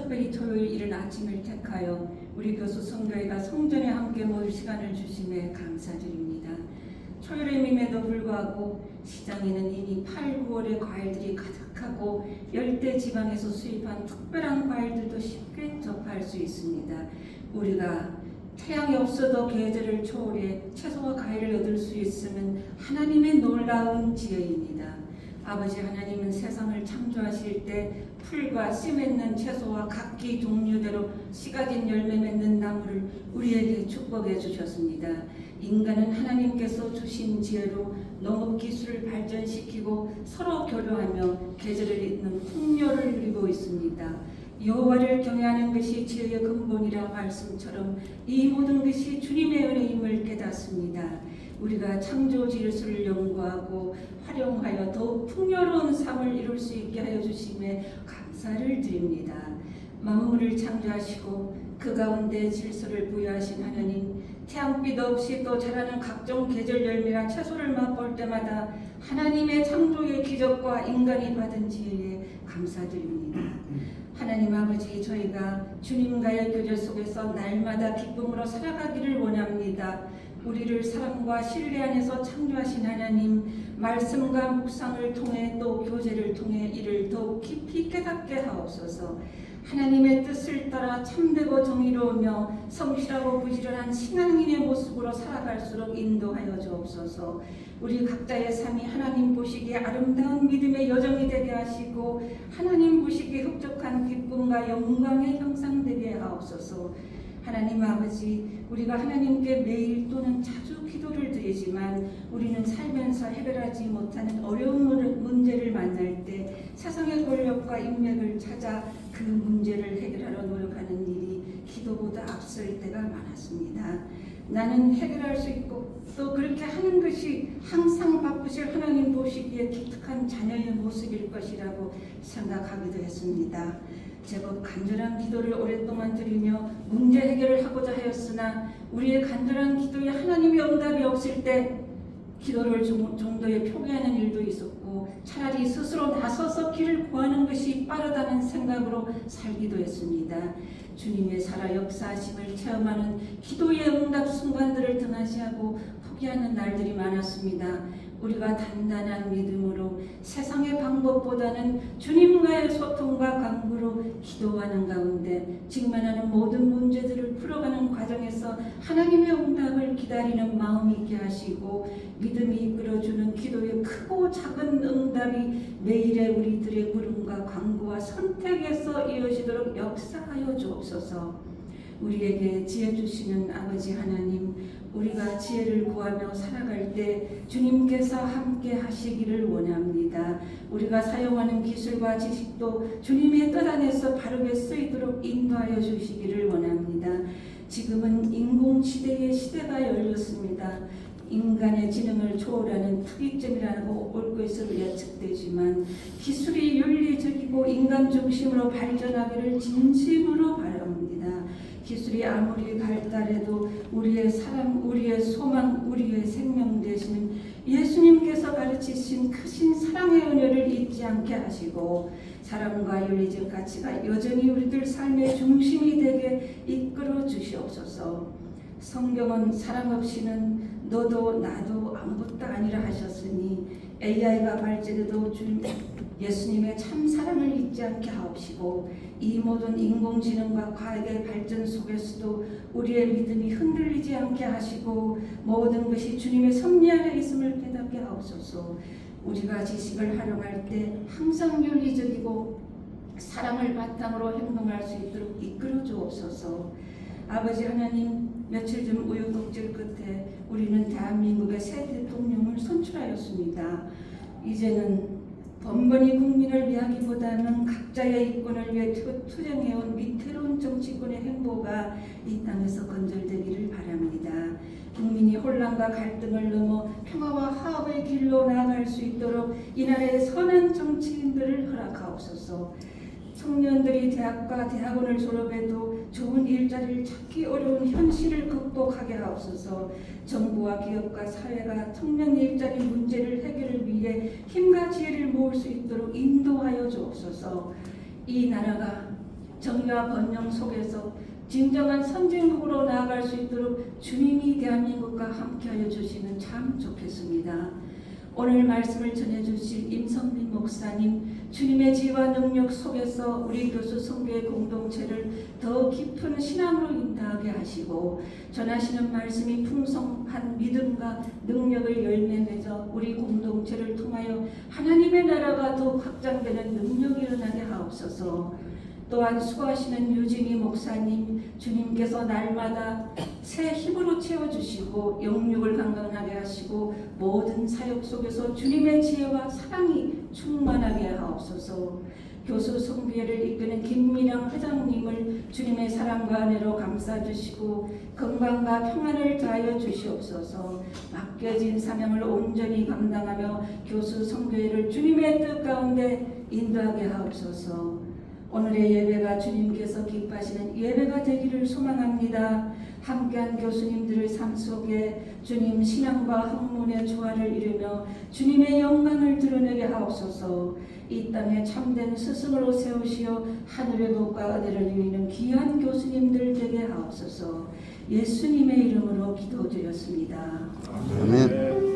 특별히 토요일 이른 아침을 택하여 우리 교수 성도회가 성전에 함께 모일 시간을 주심에 감사드립니다. 초여름임에도 불구하고 시장에는 이미 8, 9월의 과일들이 가득하고 열대 지방에서 수입한 특별한 과일들도 쉽게 접할 수 있습니다. 우리가 태양이 없어도 계절을 초월해 채소와 과일을 얻을 수 있음은 하나님의 놀라운 지혜입니다. 아버지 하나님은 세상을 창조하실 때 풀과 씨 맺는 채소와 각기 종류대로 씨 가진 열매 맺는 나무를 우리에게 축복해 주셨습니다. 인간은 하나님께서 주신 지혜로 농업 기술을 발전시키고 서로 교류하며 계절을 잇는 풍요를 누리고 있습니다. 여호와를 경외하는 것이 지혜의 근본이라 말씀처럼 이 모든 것이 주님의 은혜임을 깨닫습니다. 우리가 창조 질서를 연구하고 활용하여 더욱 풍요로운 삶을 이룰 수 있게 하여 주심에 감사를 드립니다. 만물을 창조하시고 그 가운데 질서를 부여하신 하나님, 태양빛 없이 또 자라는 각종 계절 열매와 채소를 맛볼 때마다 하나님의 창조의 기적과 인간이 받은 지혜에 감사드립니다. 하나님 아버지, 저희가 주님과의 교제 속에서 날마다 기쁨으로 살아가기를 원합니다. 우리를 사랑과 신뢰 안에서 창조하신 하나님, 말씀과 묵상을 통해 또 교제를 통해 이를 더욱 깊이 깨닫게 하옵소서. 하나님의 뜻을 따라 참되고 정의로우며 성실하고 부지런한 신앙인의 모습으로 살아갈수록 인도하여 주옵소서. 우리 각자의 삶이 하나님 보시기에 아름다운 믿음의 여정이 되게 하시고 하나님 보시기에 흡족한 기쁨과 영광의 형상되게 하옵소서. 하나님 아버지, 우리가 하나님께 매일 또는 자주 기도를 드리지만 우리는 살면서 해결하지 못하는 어려운 문제를 만날 때 세상의 권력과 인맥을 찾아 그 문제를 해결하려 노력하는 일이 기도보다 앞설 때가 많았습니다. 나는 해결할 수 있고 또 그렇게 하는 것이 항상 바쁘실 하나님 보시기에 기특한 자녀의 모습일 것이라고 생각하기도 했습니다. 제법 간절한 기도를 오랫동안 드리며 문제 해결을 하고자 하였으나 우리의 간절한 기도에 하나님의 응답이 없을 때 기도를 정도에 포기하는 일도 있었고 차라리 스스로 나서서 길을 구하는 것이 빠르다는 생각으로 살기도 했습니다. 주님의 살아 역사하심을 체험하는 기도의 응답 순간들을 등한시하고 포기하는 날들이 많았습니다. 우리가 단단한 믿음으로 세상의 방법보다는 주님과의 소통과 간구로 기도하는 가운데 직면하는 모든 문제들을 풀어가는 과정에서 하나님의 응답을 기다리는 마음이 있게 하시고 믿음이 이끌어주는 기도의 크고 작은 응답이 매일의 우리들의 물음과 간구와 선택에서 이어지도록 역사하여 주옵소서. 우리에게 지혜 주시는 아버지 하나님, 우리가 지혜를 구하며 살아갈 때 주님께서 함께 하시기를 원합니다. 우리가 사용하는 기술과 지식도 주님의 뜻 안에서 바르게 쓰이도록 인도하여 주시기를 원합니다. 지금은 인공지대의 시대가 열렸습니다. 인간의 지능을 초월하는 특이점이라고 올 것으로 예측되지만 기술이 윤리적이고 인간 중심으로 발전하기를 진심으로 바랍니다. 기술이 아무리 발달해도 우리의 사랑, 우리의 소망, 우리의 생명 되시는 예수님께서 가르치신 크신 사랑의 은혜를 잊지 않게 하시고 사랑과 윤리적 가치가 여전히 우리들 삶의 중심이 되게 이끌어 주시옵소서. 성경은 사랑 없이는 너도 나도 아무것도 아니라 하셨으니 AI가 발전해도 예수님의 참 사랑을 잊지 않게 하옵시고 이 모든 인공지능과 과학의 발전 속에서도 우리의 믿음이 흔들리지 않게 하시고 모든 것이 주님의 섭리 아래 있음을 깨닫게 하옵소서. 우리가 지식을 활용할 때 항상 윤리적이고 사랑을 바탕으로 행동할 수 있도록 이끌어 주옵소서. 아버지 하나님, 며칠 전 우여곡절 끝에 우리는 대한민국의 새 대통령을 선출하였습니다. 이제는 번번이 국민을 위하기보다는 각자의 이권을 위해 투쟁해온 위태로운 정치권의 행보가 이 땅에서 건절되기를 바랍니다. 국민이 혼란과 갈등을 넘어 평화와 화합의 길로 나아갈 수 있도록 이 나라의 선한 정치인들을 허락하옵소서. 청년들이 대학과 대학원을 졸업해도 좋은 일자리를 찾기 어려운 현실을 극복하게 하옵소서. 정부와 기업과 사회가 청년 일자리 문제를 해결을 위해 힘과 지혜를 모을 수 있도록 인도하여 주옵소서. 이 나라가 정의와 번영 속에서 진정한 선진국으로 나아갈 수 있도록 주님이 대한민국과 함께하여 주시면 참 좋겠습니다. 오늘 말씀을 전해주실 임성빈 목사님, 주님의 지혜와 능력 속에서 우리 교수 성교의 공동체를 더 깊은 신앙으로 인도하게 하시고 전하시는 말씀이 풍성한 믿음과 능력을 열매 맺어 우리 공동체를 통하여 하나님의 나라가 더욱 확장되는 능력이 일어나게 하옵소서. 또한 수고하시는 유진희 목사님, 주님께서 날마다 새 힘으로 채워주시고 영육을 강건하게 하시고 모든 사역 속에서 주님의 지혜와 사랑이 충만하게 하옵소서. 교수 성교회를 이끄는 김미령 회장님을 주님의 사랑과 은혜로 감싸주시고 건강과 평안을 더하여 주시옵소서. 맡겨진 사명을 온전히 감당하며 교수 성교회를 주님의 뜻 가운데 인도하게 하옵소서. 오늘의 예배가 주님께서 기뻐하시는 예배가 되기를 소망합니다. 함께한 교수님들의 삶 속에 주님 신앙과 학문의 조화를 이루며 주님의 영광을 드러내게 하옵소서. 이 땅에 참된 스승으로 세우시어 하늘의 복과 은혜를 누리는 귀한 교수님들 되게 하옵소서. 예수님의 이름으로 기도드렸습니다. 아멘.